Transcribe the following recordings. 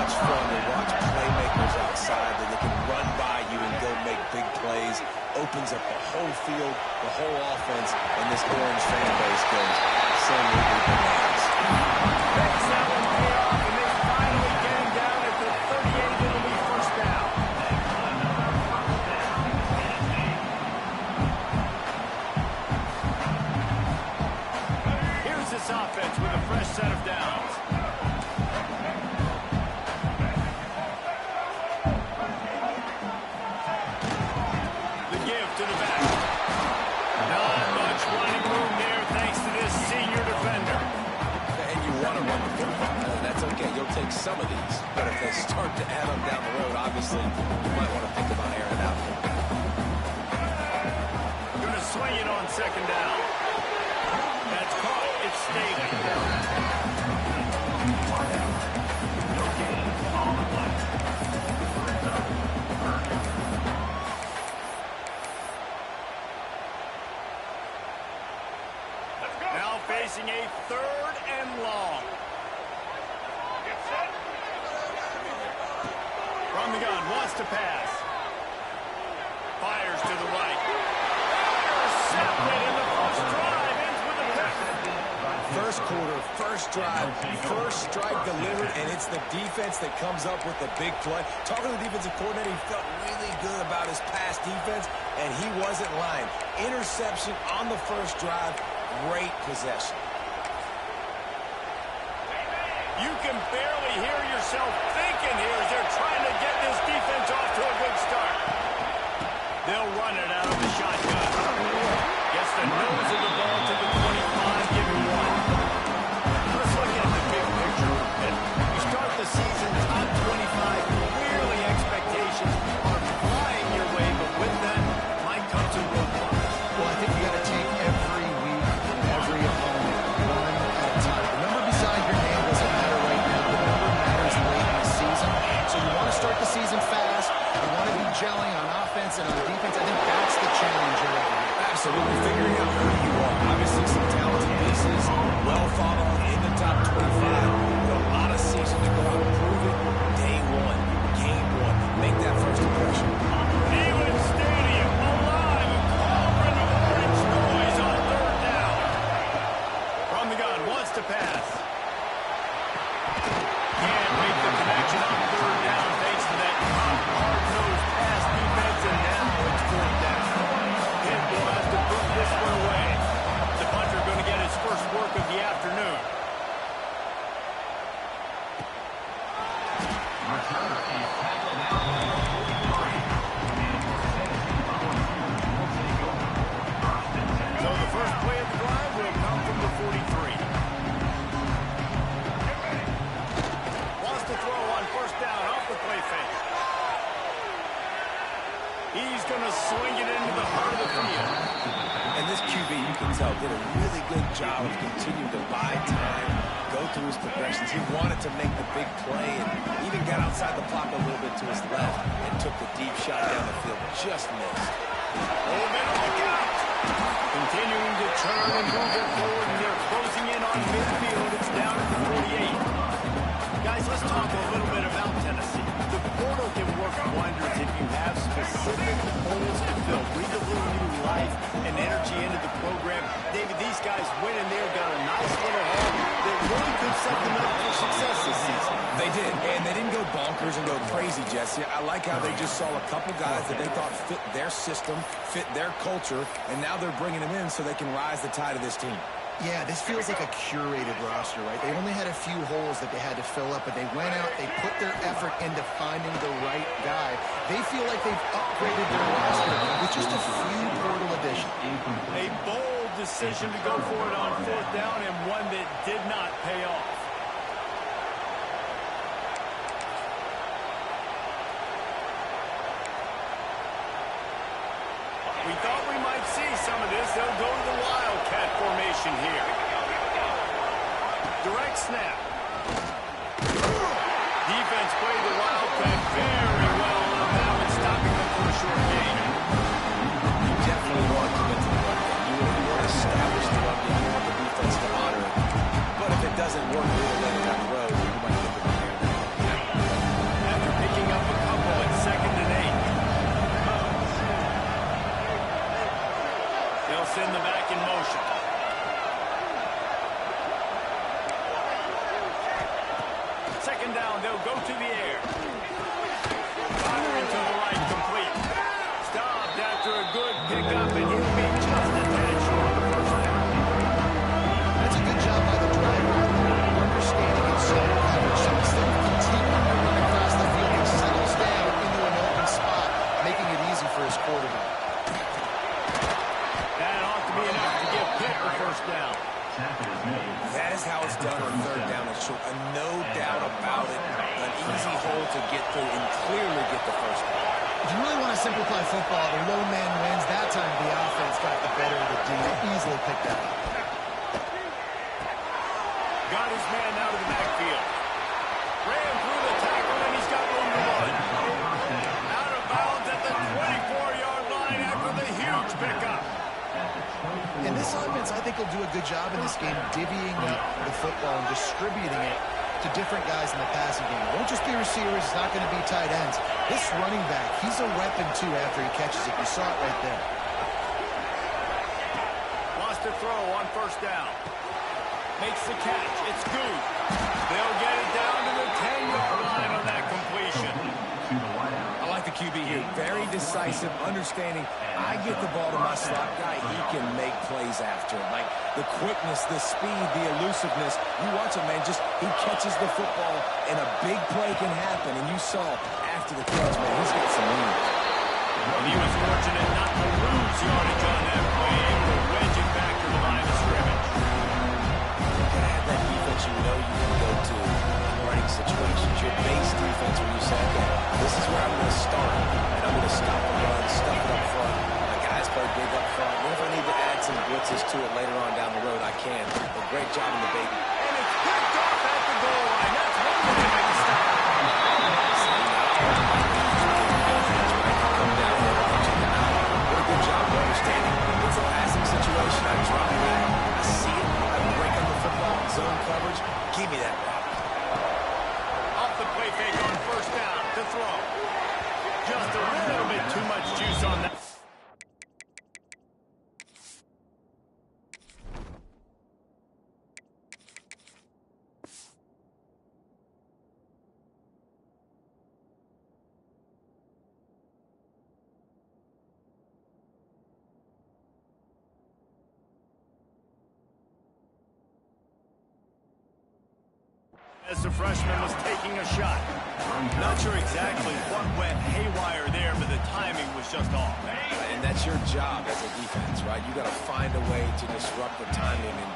much fun to watch playmakers outside that they can run by you and go make big plays. Opens up the whole field, the whole offense, and this Orange fan base goes absolutely bananas. Makes that one pay off, and they finally get him down at the 38. It'll be first down. Here's this offense with a fresh set of downs. The give to the back. Not much running room there thanks to this senior defender. And you want to run the football. That's okay. You'll take some of these. But if they start to add them down the road, obviously, you might want to think about airing it out. Going to swing it on second down. That's caught. It's Staley. Now facing a 3rd and long. From the gun, wants to pass. Fires to the right. Intercepted in the first drive. Ends with a pick. First quarter, first drive, first strike delivered, and it's the defense that comes up with the big play. Talking to the defensive coordinator, he felt really good about his pass defense, and he wasn't lying. Interception on the first drive, great possession. You can barely hear yourself thinking here as they're trying to get this defense off to a good start. They'll run it out of the shotgun. Gets the nose of the ball to the 25, give him 1. Let's look at the big picture. You start the season top 25, clearly expectations are flying your way, but with that might come some roadblocks. Well, I think you got to take every week and every opponent one at a time. The number beside your name doesn't matter right now. The number matters late in the season. So you want to start the season fast. You want to be gelling on offense and on defense. I think that's the challenge here. Absolutely, figuring out who you are. Obviously, some talented pieces, well thought on in the top 25. But a lot of season to go out and prove it. Day 1, game 1. Make that first impression. Neyland Stadium alive, a cauldron of orange noise on 3rd down. From the gun, wants to pass. Can't make the connection on 3rd down thanks to that hard-nosed pass defense, and now it's 4th down. Pitt will have to put this one away. The punter going to get his first work of the afternoon. So the first play of the drive will come from the 43. Wants to throw on 1st down off the play fake. He's going to swing it into the heart of the field. And this QB, you can tell, did a really good job of continuing to buy time, go through his progressions. He wanted to make the big play and even got outside the pocket a little bit to his left and took the deep shot down the field. Just missed. Hold it, look out! Continuing to turn and move it forward, and they're closing in on midfield. It's down at the 48. Guys, let's talk a little bit about Tennessee. The portal can work wonders if you have specific holes to fill. Breathe a little new life and energy into the program. David, these guys went in there, got a nice little haul that really could set them up for success this season. They did, and they didn't go bonkers and go crazy, Jesse. I like how they just saw a couple guys that they thought fit their system, fit their culture, and now they're bringing them in so they can rise the tide of this team. Yeah, this feels like a curated roster, right? They only had a few holes that they had to fill up, but they went out, they put their effort into finding the right guy. They feel like they've upgraded their roster with just a few portal additions. A bold decision to go for it on 4th down, and one that did not pay off. We thought we might see some of this. They'll go to the Wildcat formation here. Direct snap. Defense played the Wildcat very well on that one, stopping them for a short gain. You definitely want to get to the run game. You want to establish the run game. You want the defense to honor it. But if it doesn't work really later down the road, you might get the repair. second down. They'll go to the air. Firing to the right, complete. Stopped after a good pickup, and he'll be just a tad short of the first down. That's a good job by the driver, understanding his zone coverage. So instead of continuing to run across the field, he settles down into an open spot, making it easy for his quarterback. That ought to be enough to give Pitt the first down. That is how it's done on third down and short. No doubt about it. An easy hole to get through and clearly get the first down. If you really want to simplify football, the low man wins. That time the offense got the better of the D. Easily picked that up. Got his man out of the backfield. Ran through the tackle, and he's got room to run. Out of bounds at the 24-yard line after the huge pickup. And this offense, I think, will do a good job in this game divvying up the football and distributing it to different guys in the passing game. It won't just be receivers. It's not going to be tight ends. This running back, he's a weapon, too, after he catches it. You saw it right there. Wants to throw on first down. Makes the catch. It's good. They'll get it down to the 10-yard line on that completion. I like the QB here. Very decisive, understanding I get the ball to my slot guy, he can make plays after it. Like the quickness, the speed, the elusiveness. You watch it, man, just he catches the football and a big play can happen. And you saw after the catch, man, he's got some moves. And he was fortunate not to lose yardage on that play, able to wedge it back to the line of scrimmage. You gotta have that defense you know you can go to in running situations. Your base defense when you say, okay, this is where I'm going to start, and I'm going to stop the run, stuff it up front. My guys play big up front. And if I need to add some blitzes to it later on down the road, I can. But great job in the baby. And it's picked off at the goal line. That's one way to make a stop. Come down there, I'll check it out. What a good job of understanding. It's a passing situation. I drop back. I see it. I break up the football, zone coverage. Give me that rock. Off the play fake on first down to throw. Just a little bit too much juice on that. As the freshman was taking a shot. Not sure exactly what went haywire there, but the timing was just off. And that's your job as a defense, right? You got to find a way to disrupt the timing and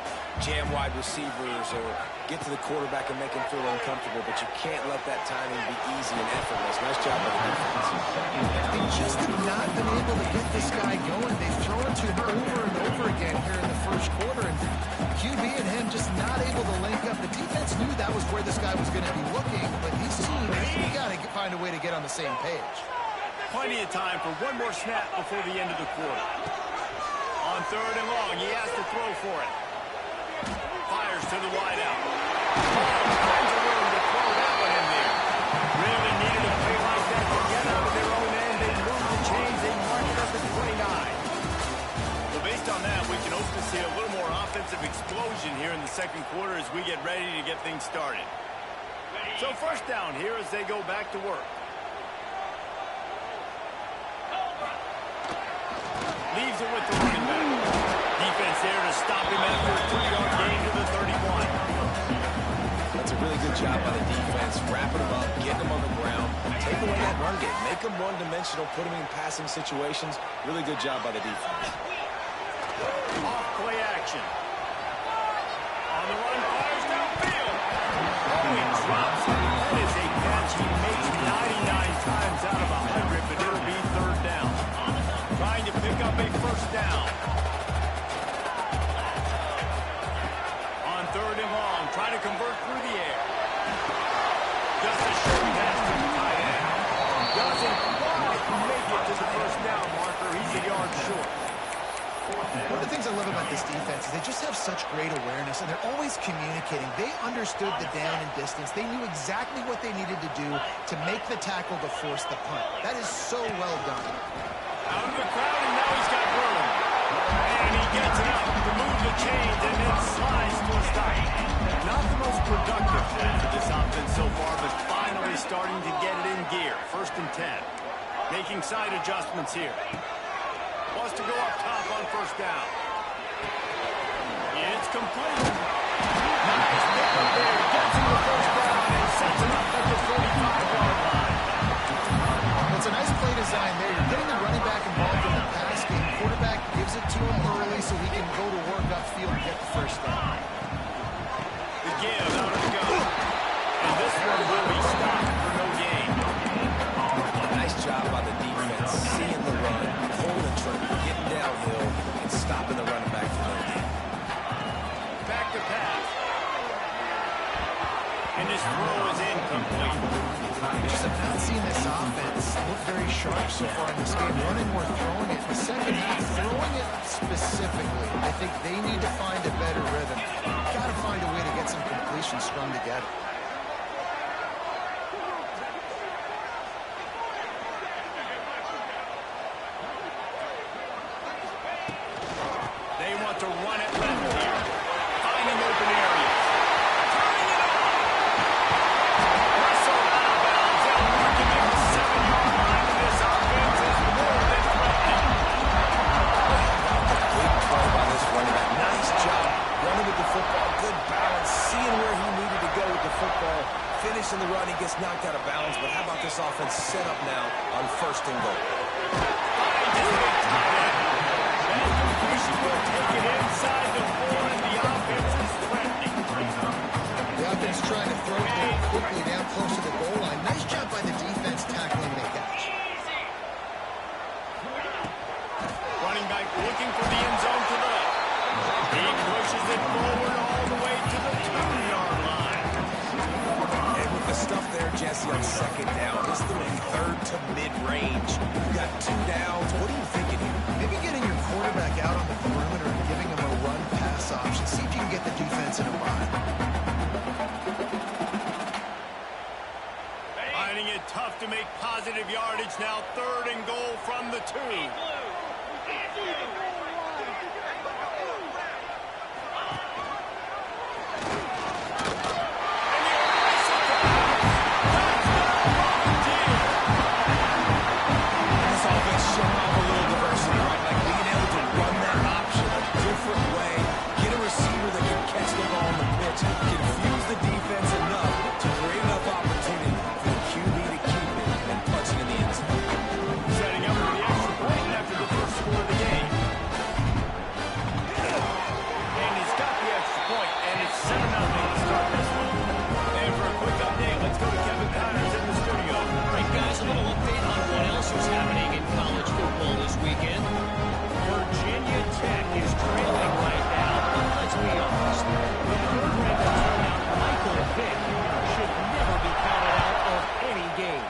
jam wide receivers or get to the quarterback and make him feel uncomfortable, but you can't let that timing be easy and effortless. Nice job by the defense. They just have not been able to get this guy going. They've thrown to him over and over again here in the first quarter, and QB and him just not able to link up. The defense knew that was where this guy was going to be looking, but he's seen he got to find a way to get on the same page. Plenty of time for one more snap before the end of the quarter. On third and long, he has to throw for it. Fires to the wideout. Finds a room to throw that one in there. Really needed a play like that to get out of their own end. They moved the chains. They marked it up at 29. So based on that, we can hope to see a little more offensive explosion here in the second quarter as we get ready to get things started. So first down here as they go back to work. Leaves it with the running back. Defense there to stop him after a 3-yard gain to the 31. That's a really good job by the defense. Wrapping him up, getting him on the ground, take away that run game, make him one-dimensional, put him in passing situations. Really good job by the defense. Off play action. On the run, fires downfield. Oh, he drops it. That is a catch he makes 99 times out of 100, but it'll be third down. Trying to pick up a first down. On third and long, trying to convert through the air. Just a short pass to the tight end. Doesn't quite make it to the first down marker. He's a yard short. One of the things I love about this defense is they just have such great awareness, and they're always communicating. They understood the down and distance. They knew exactly what they needed to do to make the tackle to force the punt. That is so well done. Out of the crowd, and now he's got room. And he gets it up to move the chains and then slides to a stop. Not the most productive play for this offense so far, but finally starting to get it in gear. 1st and 10. Making side adjustments here. Wants to go up top on 1st down. It's complete. Nice pick up there. Gets him the 1st down and sets it up at the 45-yard line. It's a nice play design there. You're getting the running back involved in the pass game. Quarterback gives it to him early so he can go to work upfield and get the 1st down. The give out of the gun. And this one will be stopped for no gain. Nice job by the defense, seeing the run, holding true, getting downhill, and stopping the running back for no gain. Back to pass. And his throw is incomplete. I just have not seen this offense look very sharp so far in this game. Running or throwing it. The second half, throwing it specifically. I think they need to find a better rhythm. Got to find a way to get some completion strung together. They want to run it left here. Finding open areas. Turning it on. Russell out of bounds. They'll mark him at the 7-yard line. This offense is more than threatening. Big play by this running back. Nice job running with the football. Good balance. Seeing where he needed to go with the football. Finishing the run. He gets knocked out of bounds. But how about this offense set up now on 1st and goal? Will take it inside the 4, and the offense is threatening. The offense trying to throw it down quickly down close to the goal line. Nice job by the defense tackling the catch. Running back looking for the end zone to the left. He pushes it forward all the way to the 2-yard line. And with the stuff there, Jesse, on 2nd down, this is the 3rd to mid-range. You got 2 downs. What are you thinking here? Maybe getting your quarterback out on the perimeter and giving him a run-pass option. See if you can get the defense in a bind. Finding it tough to make positive yardage now. 3rd and goal from the 2. Confuse the defense enough to create enough opportunity for the QB to keep it and punch it in the end zone. Setting up for the extra point after the 1st score of the game. And he's got the extra point, and it's 7-0 to start this one. And for a quick update, let's go to Kevin Connors in the studio. All right, guys, a little update on what else is happening in college football this weekend. Virginia Tech is trailing right now, but let's be honest. The third-ranked turnout, Michael Vick, should never be counted out of any game.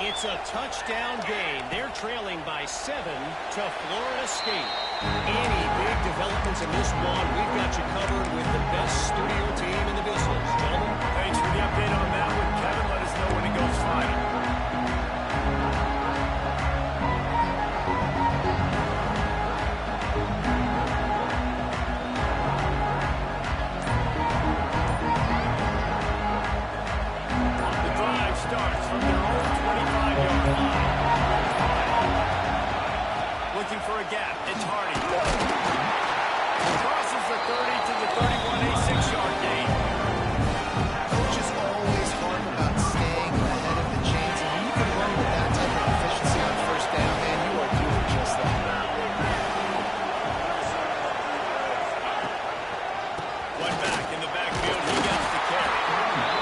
It's a touchdown game. They're trailing by 7 to Florida State. Any big developments in this one, we've got you covered with the best studio team in the business. Gentlemen, Thanks for the update on that one, Kevin. Let us know when it goes final. The drive starts from their own 25-yard line. Looking for a gap. It's Hardy. Crosses the 30 to the 31, a 6-yard gain. Coaches always harp about staying ahead of the chains, and when you can run with that type of efficiency on 1st down, man, you are doing just that. One back in the backfield. He gets the carry.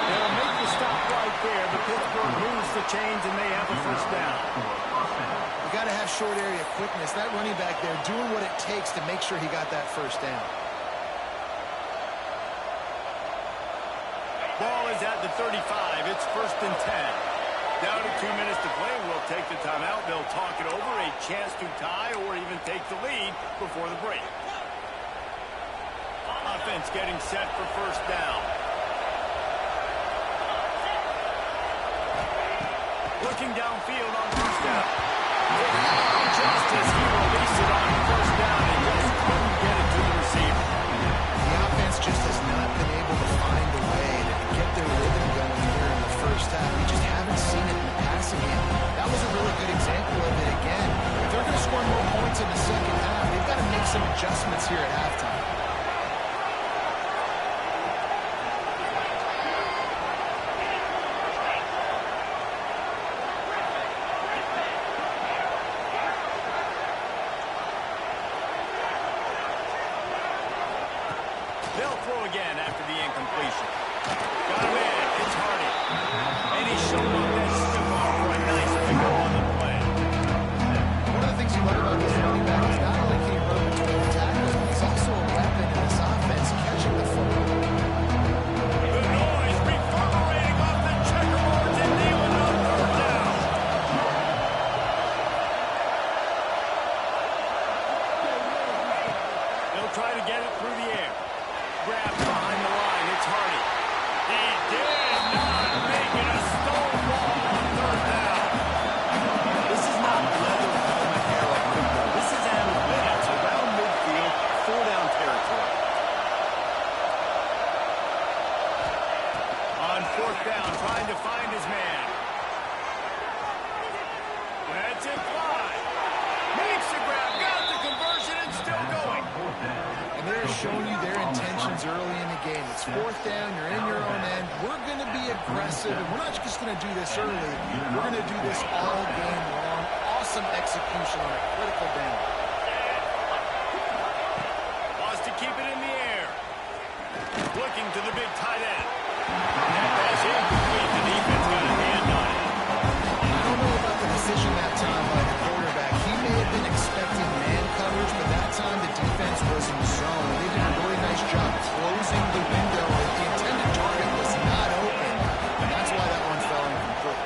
They'll make the stop right there, but Pittsburgh moves the chains, and they have a 1st down. You got to have short area quickness. That running back there doing what it takes to make sure he got that 1st down. Ball is at the 35. It's 1st and 10. Down to 2 minutes to play. We'll take the timeout. They'll talk it over. A chance to tie or even take the lead before the break. Offense getting set for 1st down. Looking downfield on 1st down. Just as he released it on first down, and just couldn't get it to the receiver. The offense just has not been able to find a way to get their rhythm going here in the first half. We just haven't seen it in the passing game. That was a really good example of it again. If they're going to score more points in the second half, they've got to make some adjustments here at halftime. They'll throw again after the incompletion. Got him in. It's Hardy. And he's showing off that stiff arm for a nice pickup on the play. One of the things you love about this running back is not only can he run between the tackles, but he's also a weapon in this offense catching the football. The noise reverberating off the checkerboards and kneeling on third down. They'll try to get it through the air. Grab behind the line. It's Hardy. He did not make it a stonewall on third down. This is not leather helmet hair like football. This is analytics around midfield, four-down territory. On fourth down, trying to find his man. Lets it fly. Makes the grab, got the conversion, and still going. And they're showing you their intentions early in the game. It's fourth down, you're in your own end. We're going to be aggressive, and we're not just going to do this early. We're going to do this all game long. Awesome execution on a critical down. Wants to keep it in the air. Looking to the big tight end. That pass incomplete. The defense got a hand on it. I don't know about the decision that time by the quarterback. He may have been expecting man coverage, but that time the defense was in zone. They did a really nice job closing the window. The intended target was not open, and that's why that one fell incomplete.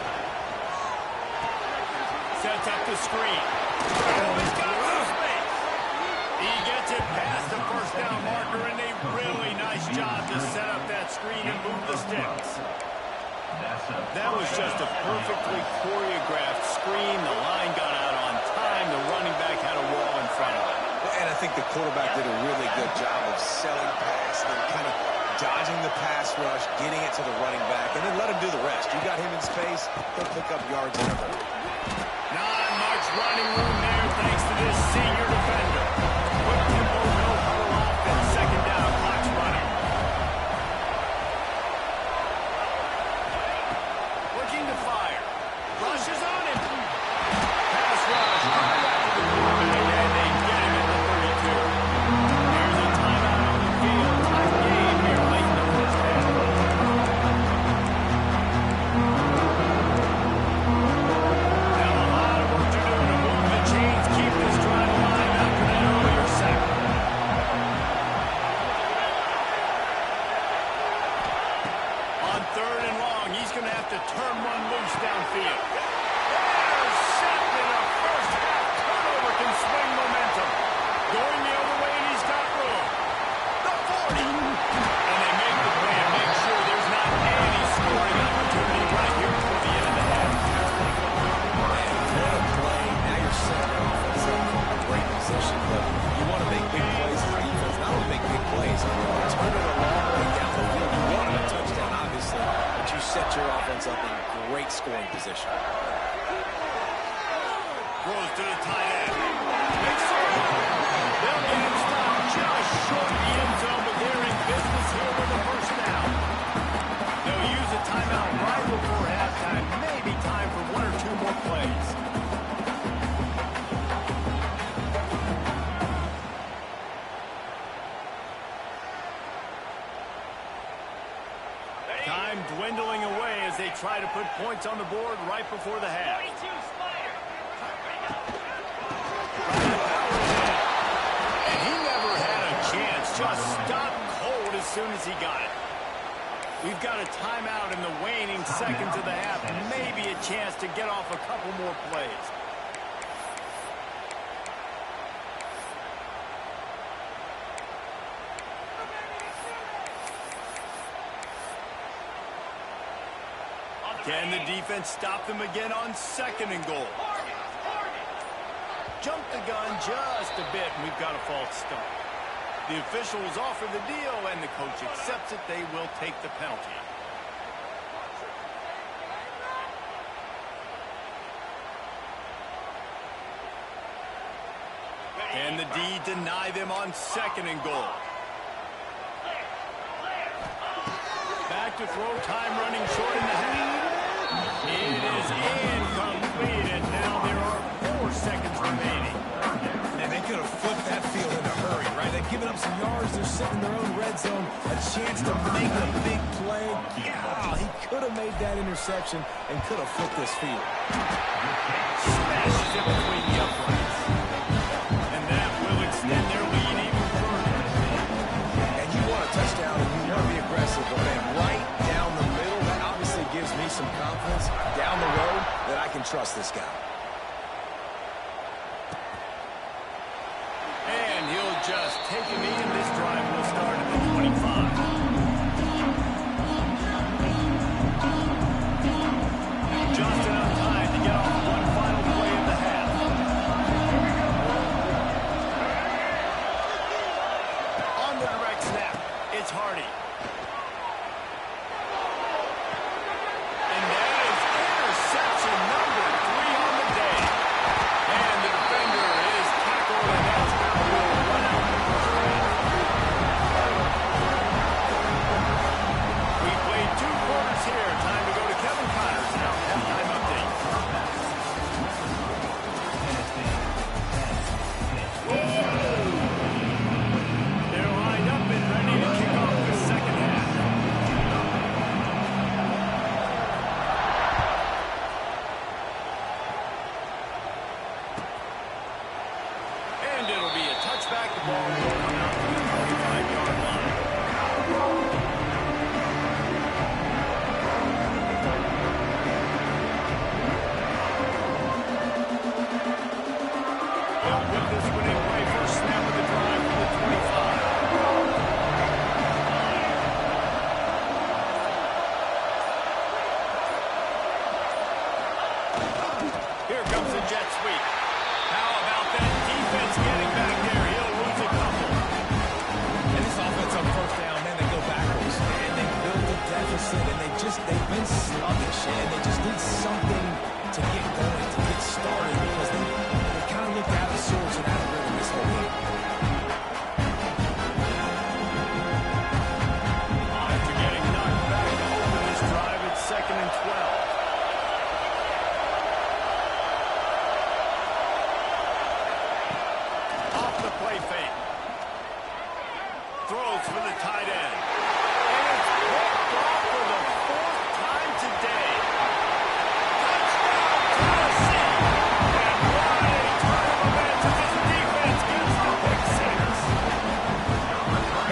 Sets up the screen. Oh, he's got some space. He gets it past the first down marker, and a really nice job to set up that screen and move the sticks. That was just a perfectly choreographed screen. The line got out on time. The running back had a wall in front of him. And I think the quarterback did a really good job of selling pass and kind of dodging the pass rush, getting it to the running back, and then let him do the rest. You got him in space, he'll pick up yards in a hurry. Not much running room there thanks to this senior defender. Quick tempo, no huddle offense. Second down, clock's running. Looking to fire. Rushes on him. Pass rush. Right after the quarterback, and they get him at the 32. There's a timeout on the field. Tight game here late in the first half. Now a lot of work to do to move the chains, keep this drive alive after that earlier sack. On third and long, he's going to have to turn one loose downfield. Intercepted. A first half turnover can swing momentum. Going the other way, and he's got room. The 40. And they make the play and make sure there's not any scoring opportunity right here toward the end of the half. What a play. Now you're setting your offense up for a great position. But you want to make big plays as a defense. Not only make big plays, turn it a long way down the field. You want a touchdown, obviously, but you set your offense up in great scoring position. Throws to the tight end. Makes the run. They'll get him stopped just short of the end zone, but they're in business here with the first down. They'll use a timeout right before halftime. Maybe time for one or two more plays. Time dwindling away as they try to put points on the board right before the half. And he never had a chance. Just stopped cold as soon as he got it. We've got a timeout in the waning seconds of the half. Maybe a chance to get off a couple more plays. Can the defense stop them again on second and goal? jumped the gun just a bit, and we've got a false start. The officials offer the deal, and the coach accepts it. They will take the penalty. And the D deny them on 2nd and goal. Back to throw, time running short in the half. It is incomplete, and now there are 4 seconds remaining. And they could have flipped that field in a hurry, right? They've given up some yards. They're sitting in their own red zone. A chance to make a big play. Yeah, he could have made that interception and could have flipped this field. Smashes it between the uprights. And that will extend their lead even further. And you want a touchdown and you want to be aggressive, but man, right down the middle, that obviously gives me some confidence down the road that I can trust this guy. And he'll just take a knee, and this drive will start at the 25. Just enough time to get off one final play of the half. On the direct snap, it's Hardy. And that is interception number 3 on the day. And the defender is tackled, and that's how we'll run out the first half. We played 2 quarters here. Time to go to Kevin Connors now. Halftime update. They're lined up and ready to kick off the second half. And it'll be a touchback. The ball will come out to the 25-yard line. They'll put this one in play. First snap of the drive from the 25. Here comes the jet sweep. How about that defense getting back there? He'll lose a couple. And this offense on 1st down, man, they go backwards. And they build a deficit, and they've been sluggish, and they just need something to get going, to get started, because they kind of looked out of sorts and out of rhythm this whole game. After getting knocked back to open this drive, it's 2nd and 12. Off the play fake. Throws for the tight end. And it's picked off for the 4th time today. Touchdown, Tennessee! And what a turn of events as this defense gets the pick 6.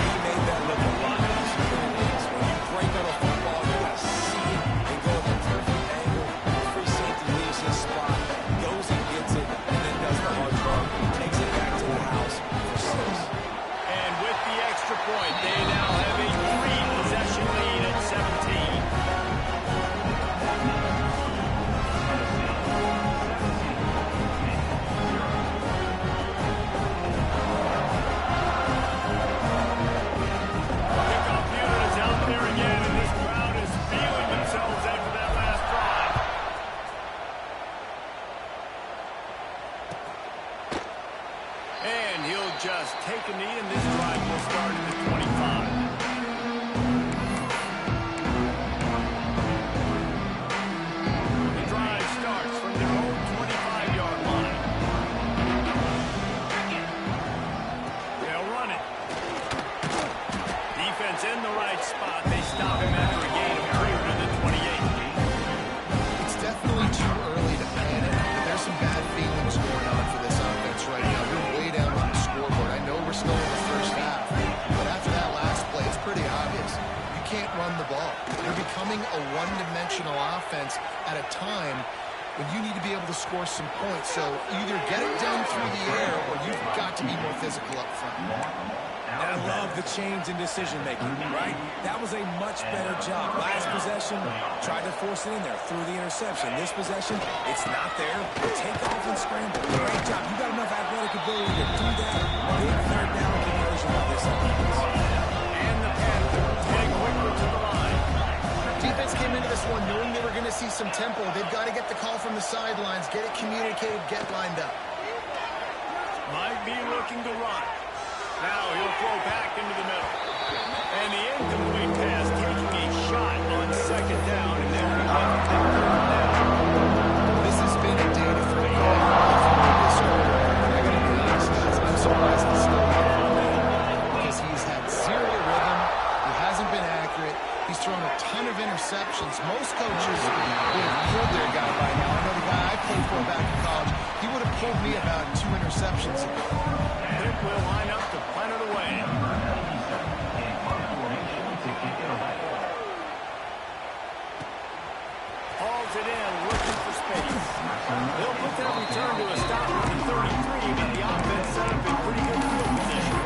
He made that look a lot easier than it is. When you break on a football, you got to see it and go at the perfect angle. Free safety leaves his spot, goes and gets it, and then does the hard work. Takes it back to the house for 6. And with the extra point, they now have a 3-possession lead at 17. Kickoff unit is out there again, and this crowd is feeling themselves after that last drive. And he'll just take a knee, and this drive will start at the 25. The drive starts from their own 25-yard line. They'll run it. Defense in the right spot. They stop him after a gain of clear to the 28. It's definitely too early to panic, but there's some bad feelings going on for this offense right now. We're way down on the scoreboard. I know we're still in the first half, but after that last play, it's pretty obvious. You can't run the ball. You're becoming a one-dimensional offense at a time when you need to be able to score some points. So either get it done through the air or you've got to be more physical up front. I love the change in decision-making, right? That was a much better job. Last possession, tried to force it in there through the interception. This possession, it's not there. Take off and scramble. Great job. You got enough athletic ability to do that. Big third down conversion with this offense. And the Panthers heading quickly to the line. Defense came into this one knowing they were going to see some tempo. They've got to get the call from the sidelines, get it communicated, get lined up. Might be looking to run. Now he'll throw back into the middle. And the incomplete pass taking a shot on second down, and they'll be on third down. This has been a day to throw the ball from this quarterback. I got to be honest, guys, I'm surprised he's still here because he's had zero rhythm. He hasn't been accurate. He's thrown a ton of interceptions. Most coaches would have pulled their guy by now. I know the guy I played for back in college, he would have pulled me about 2 interceptions ago. Pick will line up to punt it away. Hauls it in, looking for space. They'll put that return to a stop at the 33, but the offense set up in pretty good field position.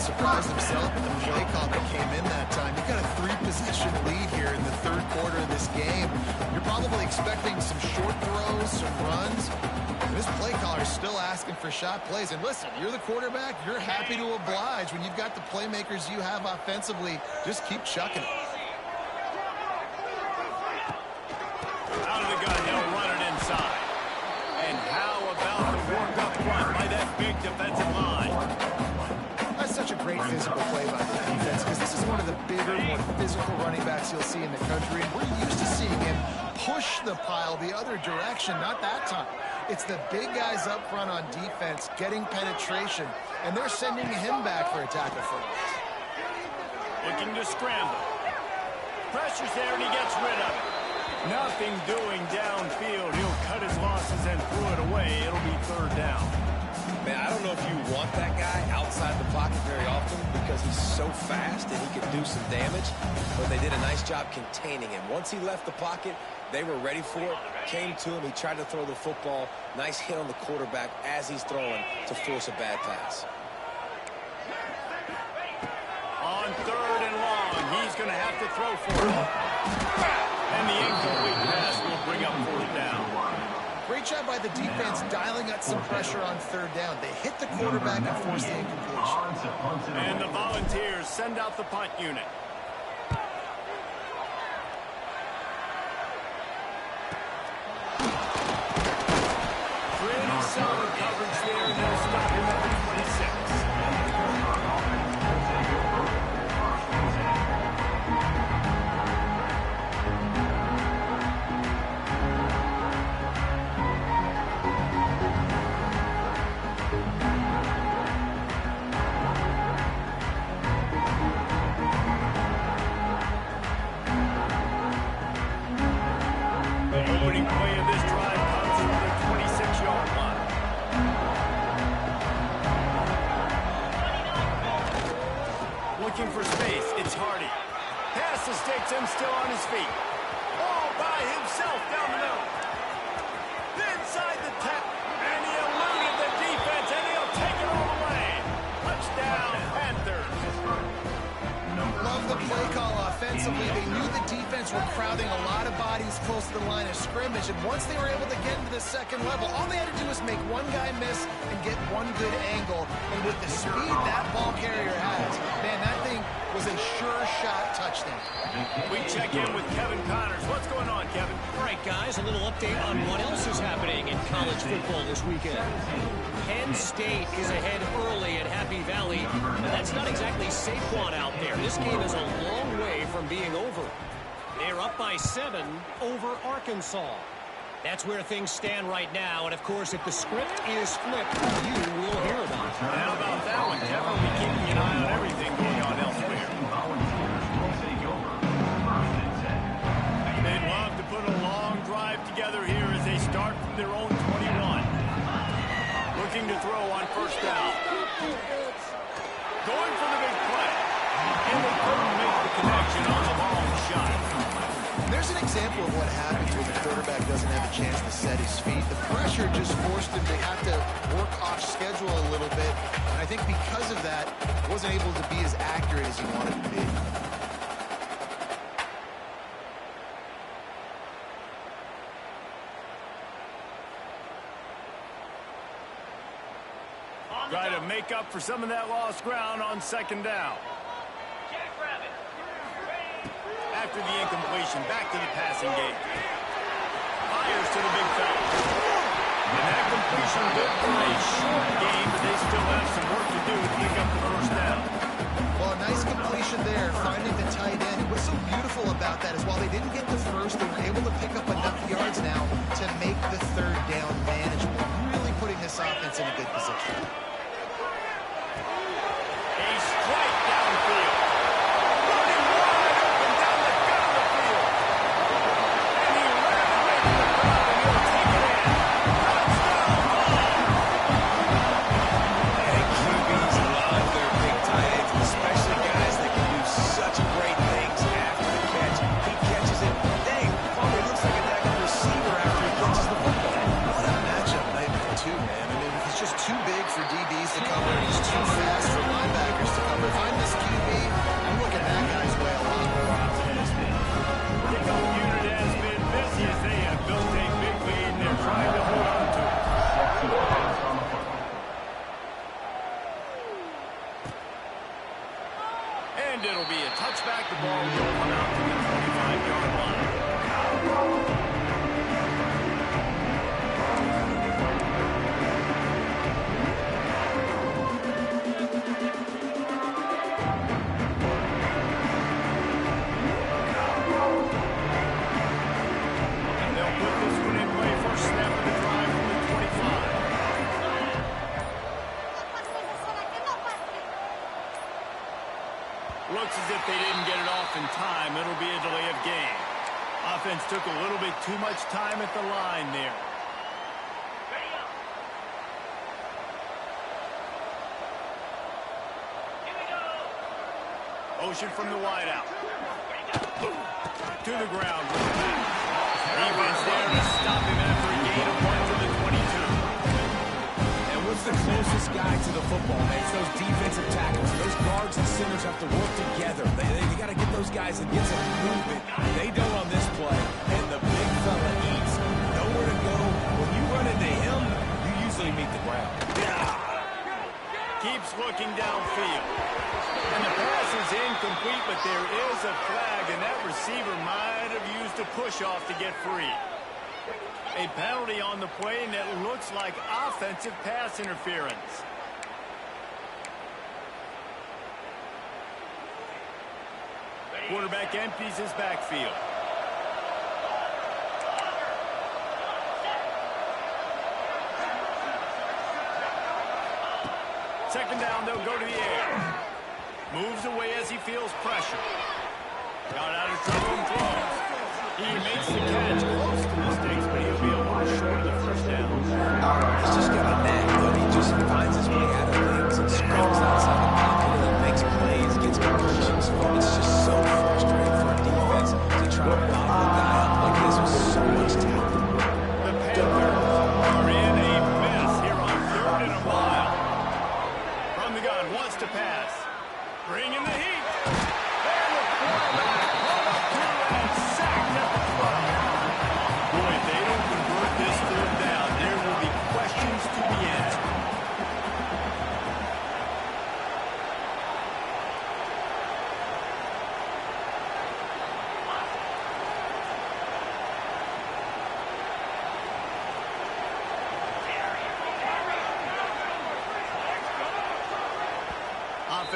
Surprised himself at the play call that came in that time. You've got a 3-possession lead here in the third quarter of this game. You're probably expecting some short throws, some runs. And this play caller is still asking for shot plays. And listen, you're the quarterback. You're happy to oblige. When you've got the playmakers you have offensively, just keep chucking it. Out of the gun, he'll run it inside. And how about the work up front by that big defensive line? Such a great physical play by the defense because this is one of the bigger, more physical running backs you'll see in the country. And we're used to seeing him push the pile the other direction, not that time. It's the big guys up front on defense getting penetration, and they're sending him back for a tackle for loss. Looking to scramble. Pressure's there, and he gets rid of it. Nothing doing downfield. He'll cut his losses and throw it away. It'll be third down. Man, I don't know if you want that guy outside the pocket very often because he's so fast and he can do some damage, but they did a nice job containing him. Once he left the pocket, they were ready for it, came to him, he tried to throw the football. Nice hit on the quarterback as he's throwing to force a bad pass. On third and long, he's going to have to throw for it. And the incomplete pass will bring up fourth down. Great job by the defense dialing up some pressure on third down. They hit the quarterback and forced the incompletion. And the Volunteers send out the punt unit. Pretty solid coverage there, and they'll stop him at the 26. Opening play of this drive comes from the 26-yard line. Looking for space, it's Hardy. Pass takes him still on his feet. All by himself down the middle. Inside the 10, and he eluded the defense, and he'll take it all the way. Touchdown, Panthers. Love the play call offensively. They knew the defense were crowding a lot of bodies close to the line of scrimmage, and once they were able to get into the second level, all they had to do was make one guy miss and get one good angle. And with the speed that ball carrier has, man, that thing was a a sure shot touchdown. We check in with Kevin Connors. What's going on, Kevin? All right, guys, a little update on what else is happening in college football this weekend. Penn State is ahead early at Happy Valley, and that's not exactly Saquon out there. This game is a long way from being over. They're up by 7 over Arkansas. That's where things stand right now, and of course, if the script is flipped, you will hear about it. How about that one, Kevin? We'll be keeping an eye on everything going on elsewhere. They'd love to put a long drive together here as they start from their own 21. Looking to throw on first down. Going for the big play. And they couldn't make the connection on the long shot. There's an example of what happens when the quarterback doesn't have a chance to set his feet. The pressure just forced him to have to work off schedule a little bit. And I think because of that, he wasn't able to be as accurate as he wanted to be. Try to make up for some of that lost ground on second down. After the incompletion, back to the passing game. Fires to the big fella. And that completion good for a short game, but they still have some work to do to pick up the first down. Well, a nice completion there, finding the tight end. What's so beautiful about that is while they didn't get the first, they were able to pick up enough yards now to make the third down manageable. Really putting this offense in a good position. A strike downfield. Running wide open down the gut of the field. And he ran away from the crowd, and he'll take it in. Touchdown ball. And QBs love their big tight ends, especially guys that can do such great things after the catch. He catches it. Dang, probably looks like a heck of a receiver after he catches the football. What a matchup nightmare, too, man. I mean, he's just too big for DBs to cover. He's too fast for linebackers to cover. If I'm this QB, I'm looking that guy's way a lot. Kickoff unit has been busy as they have built a big lead, and they're trying to hold on to it. And it'll be a touchback. The ball will come out to the 25-yard line. And they'll put this one in play for snap of the drive from the 25. Looks as if they didn't get it off in time. It'll be a delay of game. Offense took a little bit too much time at the line there. Motion from the wideout. To the ground with the back. Defense there to stop him after a gain of 1 to the 22. And what's the closest guy to the football, man? It's those defensive tackles. Those guards and centers have to work together. They got to get those guys and get some movement. They don't on this play. And the big fella eats. Nowhere to go. When you run into him, you usually meet the ground. Keeps looking downfield. And the pass is incomplete, but there is a flag, and that receiver might have used a push-off to get free. A penalty on the play, and that looks like offensive pass interference. Quarterback empties his backfield. Second down, they'll go to the air. Moves away as he feels pressure. Got out of trouble and throws. He makes the catch close to the sticks, but he'll be a lot short of the first down. He's just got a knack, though. He just finds his way out of things and scrambles outside the pocket and makes plays, gets completions. It's just so frustrating for a defense to try to bottle a guy up like this with so much talent. The Panthers are in a mess here on 3rd and a mile. From the gun, wants to pass. Bring in the heat. And the quarterback run up to and sacked at the 12. Boy, if they don't convert this 3rd down, there will be questions to be answered.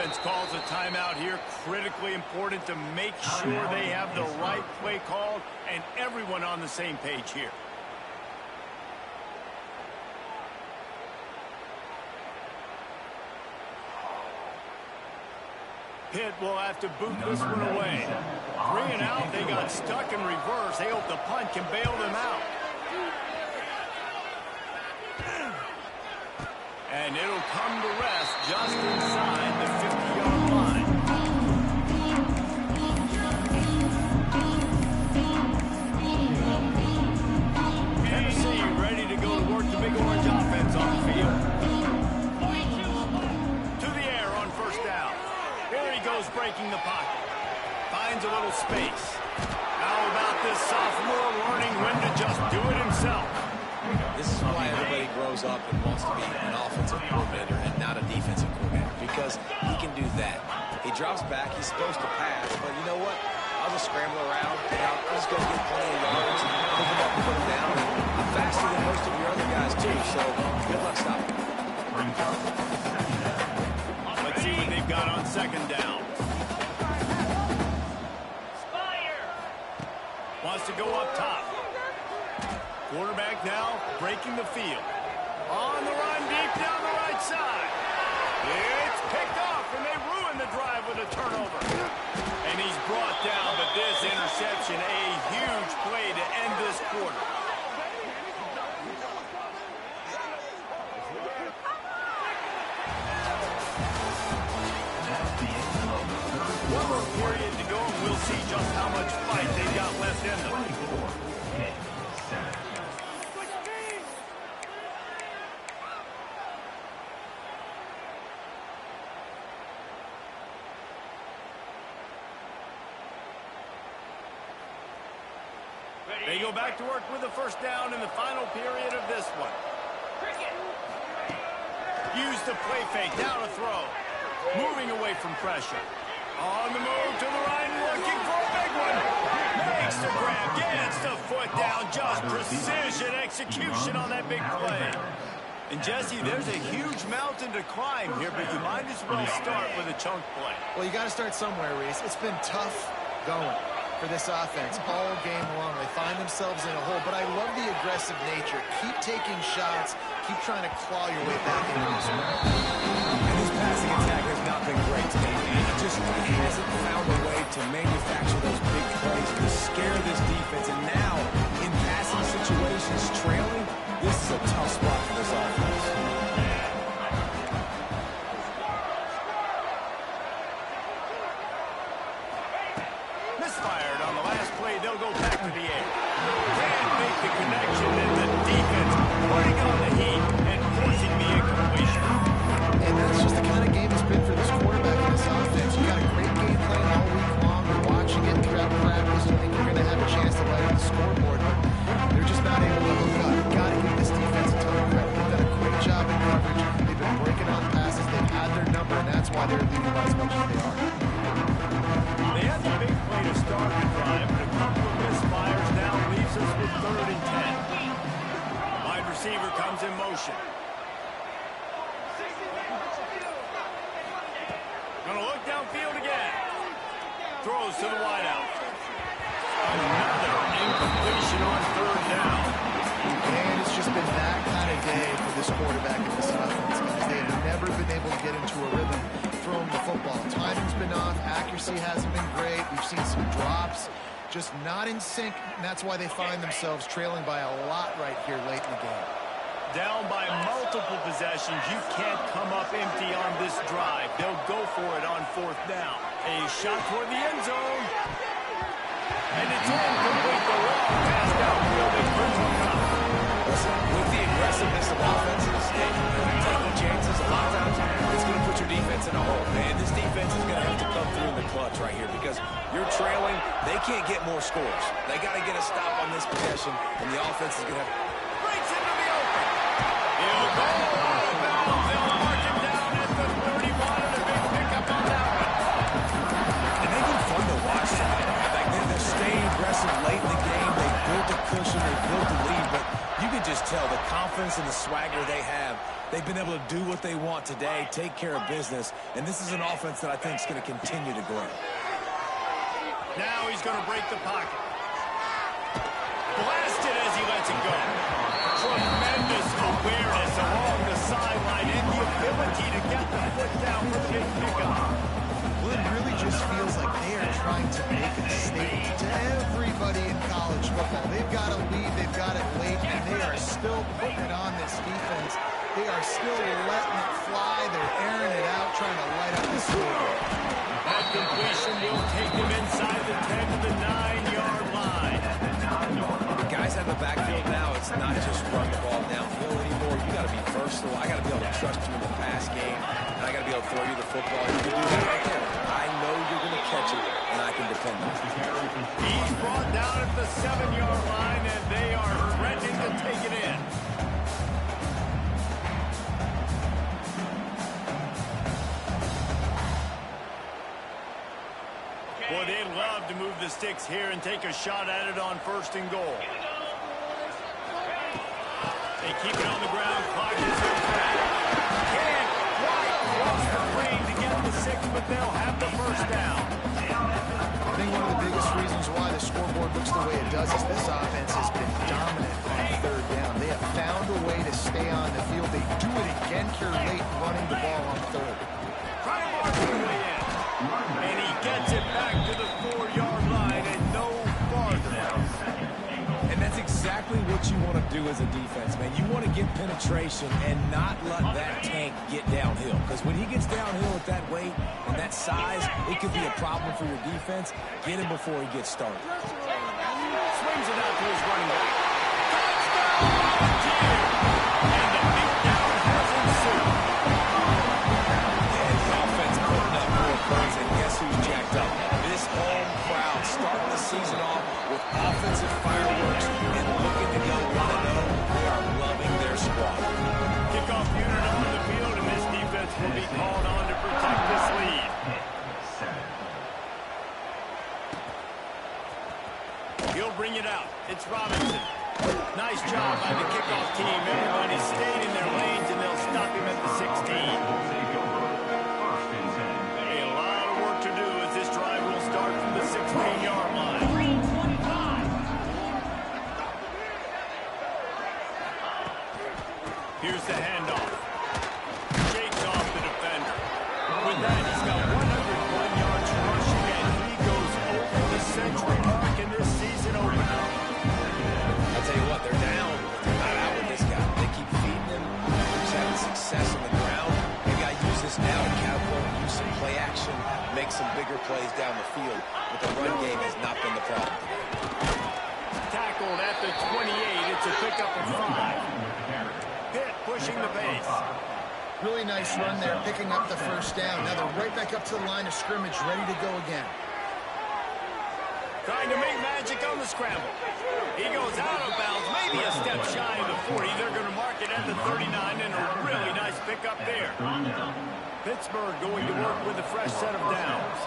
defense calls a timeout here. Critically important to make sure they have the right play called and everyone on the same page here. Pitt will have to boot this one away. 3 and out. They got stuck in reverse. They hope the punt can bail them out. And it'll come to rest just inside the 50-yard line. Tennessee ready to go to work the big orange offense on the field. To the air on first down. Here he goes breaking the pocket. Finds a little space. How about this sophomore learning when to just do it himself? This is why everybody grows up and wants to be an offensive coordinator and not a defensive coordinator, because he can do that. He drops back, he's supposed to pass, but you know what? I'll just scramble around, and I'll just go get plenty of yards, pick him up and put him down. I'm faster than most of your other guys, too, so good luck stopping. Let's see what they've got on second down. Wants to go up top. Quarterback now breaking the field. On the run deep down the right side. It's picked off, and they ruin the drive with a turnover. And he's brought down, but this interception, a huge play to end this quarter. One more period to go, and we'll see just how much fight they've got left in them. They go back to work with the first down in the final period of this one. Use the play fake, down a throw. Moving away from pressure. On the move to the right, looking for a big one. Makes the grab, gets the foot down. Just precision execution on that big play. And Jesse, there's a huge mountain to climb here, but you might as well start with a chunk play. Well, you got to start somewhere, Reese. It's been tough going for this offense all game long. They find themselves in a hole, but I love the aggressive nature. Keep taking shots. Keep trying to claw your way back into this one. And his passing attack has not been great today. He just hasn't found a way to manufacture those big plays to scare this defense. And now, in passing situations, trailing, this is a tough spot for this offense. Misfired on the last play. They'll go back to the air. Can't make the connection, and the defense putting on the heat and forcing the incompletion. And that's just the kind of game it's been for this quarterback in this offense. You got a great game plan all week long. You're watching it throughout practice. You think you're going to have a chance to light up the scoreboard, but they're just not able to hook up. You've got to give this defense a ton of credit. They've done a great job in coverage. They've been breaking on passes. They've had their number, and that's why they're leading by as much as they are. They had the big play to start the drive, but a couple of misfires now leaves us with 3rd and 10. Wide receiver comes in motion. Gonna look downfield again. Throws to the wideout. Another incompletion on 3rd down. And it's just been that kind of day for this quarterback in this offense. They have never been able to get into a rhythm throwing the football. Timing's been off. Accuracy hasn't been great. We've seen some drops. Just not in sync, and that's why they find themselves trailing by a lot right here late in the game. Down by multiple possessions. You can't come up empty on this drive. They'll go for it on 4th down. A shot toward the end zone. And it's incomplete. The long pass downfield. They couldn't hook up. Listen, with the aggressiveness of offenses and taking chances, a lot of times it's going to put your defense in a hole. Man, this defense is going to have to come through in the clutch right here because you're trailing. They can't get more scores. They got to get a stop on this possession, and the offense is going to have to Breaks into the open. He'll go out of bounds. They'll mark him down at the 31, and a big pickup on that one. And they've been fun to watch tonight. Like they're staying aggressive late in the game. They built a cushion. They built a lead. But you can just tell the confidence and the swagger they have They've been able to do what they want today, take care of business, and this is an offense that I think is going to continue to grow. Now he's going to break the pocket. Blasted as he lets it go. Tremendous awareness along the sideline and the ability to get the foot down for big pickup. Well, it really just feels like they are trying to make a statement to everybody in college football. They've got a lead, they've got it late, and they are still putting it on this defense. They are still letting it fly. They're airing it out, trying to light up the scoreboard. That completion will take them inside the 10 to the 9-yard line. The guys out of the backfield now, it's not just run the ball downhill anymore. You got to be versatile. I got to be able to trust you in the pass game, and I got to be able to throw you the football. You can do that right there. I know you're going to catch it, and I can depend on it. He's brought down at the 7-yard line, and they are threatening to take it in. Boy, they'd love to move the sticks here and take a shot at it on 1st and goal. They keep it on the ground. Clock is in back. Can't quite cross the plane to get the 6, but they'll have the 1st down. I think one of the biggest reasons why the scoreboard looks the way it does is this offense has been dominant on 3rd down. They have found a way to stay on the field. They do it again here late, running the ball on 3rd. Trying to mark his way in. And he gets it back to the 4-yard line and no farther. And that's exactly what you want to do as a defense, man. You want to get penetration and not let that tank get downhill. Because when he gets downhill at that weight and that size, it could be a problem for your defense. Get him before he gets started. Swings it out to his running back. Touchdown! And the big down has ensued. And the offense putting up more points, and guess who's jacked up? This home crowd starting the season off with offensive fireworks and looking to go 1-0. They are loving their squad. Kickoff unit on the field, and this defense will be called on to protect this lead. He'll bring it out. It's Robinson. Nice job by the kickoff team. Everybody stayed in their lanes, and they'll stop him at the 16. A lot of work to do as this drive will start from the 16-yard line. Here's the handoff. Shakes off the defender. With that, he's got 101 yards rushing, and he goes over the century mark in this season opener. I'll tell you what, they're down. They're not out with this guy. They keep feeding him. He's having success on the ground. They got to use this now to catapult, use some play action, make some bigger plays down the field. But the run game has not been the problem. Tackled at the 28. It's a pickup of 5. Pitt pushing the pace. Really nice run there, picking up the 1st down. Now they're right back up to the line of scrimmage, ready to go again. Trying to make magic on the scramble. He goes out of bounds, maybe a step shy of the 40. They're going to mark it at the 39, and a really nice pickup there. Pittsburgh going to work with a fresh set of downs.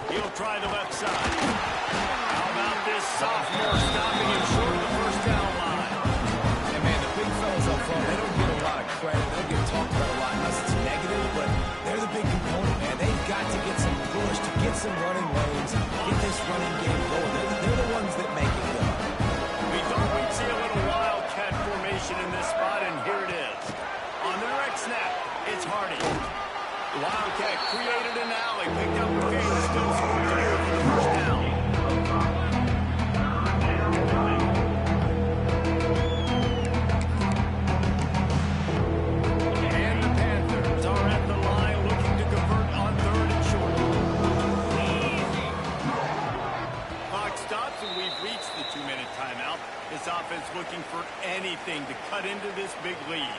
He'll try the left side. How about this sophomore stopping him short of the 1st down line? And man, the big fellas up front, they don't get a lot of credit. They don't get talked about a lot unless it's negative, but they're the big component, man. They've got to get some push, to get some running lanes, get this running game going. They're the ones that make it go. We thought we'd see a little wildcat formation in this spot, and here it is. On the direct snap, it's Hardy. Wildcat created an alley, picked up the game, still scored for the 1st down. And the Panthers are at the line looking to convert on 3rd and short. Clock stops, and we've reached the 2-minute timeout. This offense looking for anything to cut into this big lead.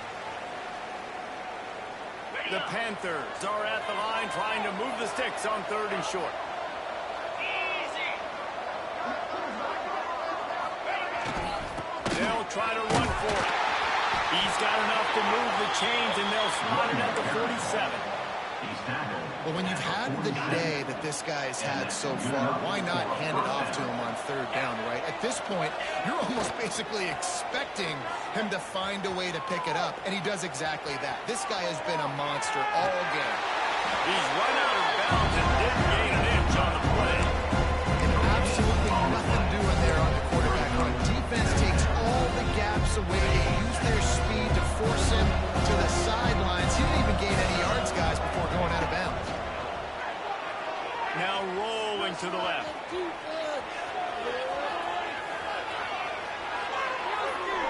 The Panthers are at the line trying to move the sticks on 3rd and short. They'll try to run for it. He's got enough to move the chains, and they'll spot it at the 47. Well, when you've had the day that this guy's had so far, why not hand it off to him on third down, right? At this point, you're almost basically expecting him to find a way to pick it up, and he does exactly that. This guy has been a monster all game. He's run out of bounds and didn't gain an inch on the play. And absolutely nothing doing there on the quarterback run. Defense takes all the gaps away. They use their speed to force him to the sidelines. He didn't even gain any yards, guys, before going out of bounds. Now rolling to the left.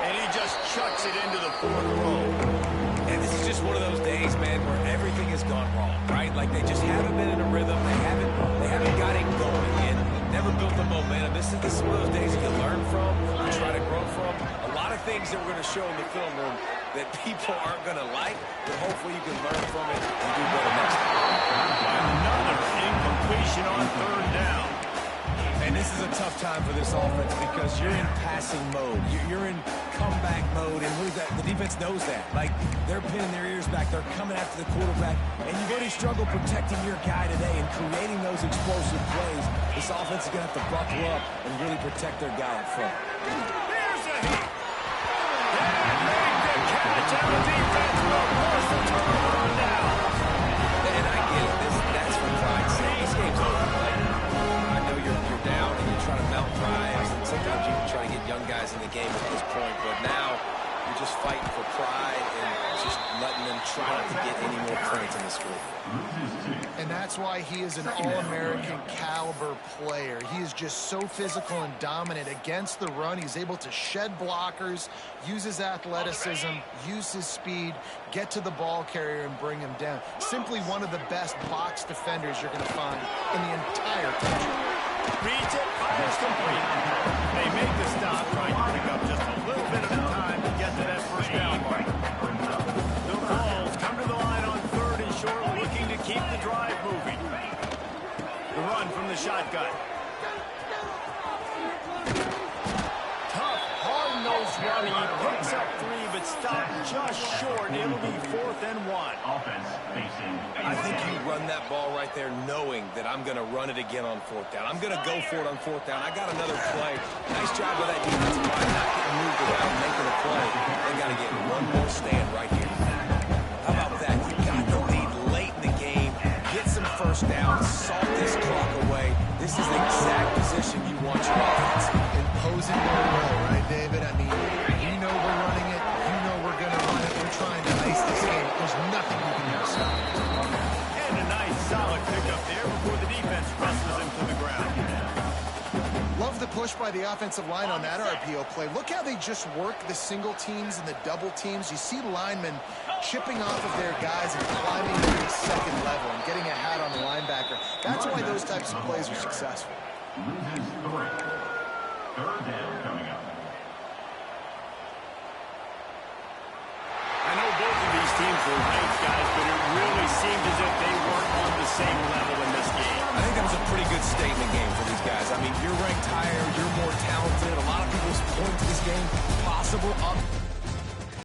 And he just chucks it into the fourth row. And this is just one of those days, man, where everything has gone wrong, right? Like they just haven't been in a rhythm. They haven't got it going and never built the momentum. This is one of those days you learn from, you try to grow from. A lot of things that we're going to show in the film room that people aren't going to like, but hopefully you can learn from it and do better next time. Another incompletion on third down. And this is a tough time for this offense because you're in passing mode. You're in comeback mode, and the defense knows that. Like, they're pinning their ears back. They're coming after the quarterback, and you've already struggled protecting your guy today and creating those explosive plays. This offense is going to have to buckle up and really protect their guy up front. Here's a hit. And make the catch, and the defense will force the turnover on down. And I get it. That's for pride's sake. This game's over. Like, I know you're down and you're trying to mount drives, and sometimes you can try to get young guys in the game at this point, but now you're just fighting for pride and just letting them try not to get any more points in the score. And that's why he is an All-American caliber player. He is just so physical and dominant against the run. He's able to shed blockers, use his athleticism, use his speed, get to the ball carrier and bring him down. Simply one of the best box defenders you're going to find in the entire country. Reads it, fires complete. They make the stop, trying to pick up just a little bit of time to get to that first down mark. The Vols come to the line on third and short, looking to keep the drive moving. The run from the shotgun. Tough, hard-nosed run. He picks up three, but stopped just short. It'll be 4th and 1. I think you run that ball right there knowing that I'm going to run it again on 4th down. I'm going to go for it on 4th down. I got another play. Nice job by that defensive line not getting moved around, making a play. They got to get one more stand right here. How about that? You got the lead late in the game. Get some first down. Salt this clock away. This is the exact position you want your offense. Imposing their will, right, David? I mean, we know we're running it. You know we're going to run it. We're trying to ice this game. There's nothing you can do to stop it. And a nice, solid pickup there before the defense wrestles him to the ground. Love the push by the offensive line on that RPO play. Look how they just work the single teams and the double teams. You see linemen chipping off of their guys and climbing to the second level and getting a hat on the linebacker. That's why those types of plays are successful. Third down coming up. I know both of these teams were ranked, guys, but it really seemed as if they weren't on the same level in this game. I think that was a pretty good statement game for these guys. I mean, you're ranked higher, you're more talented. A lot of people point to this game possible up.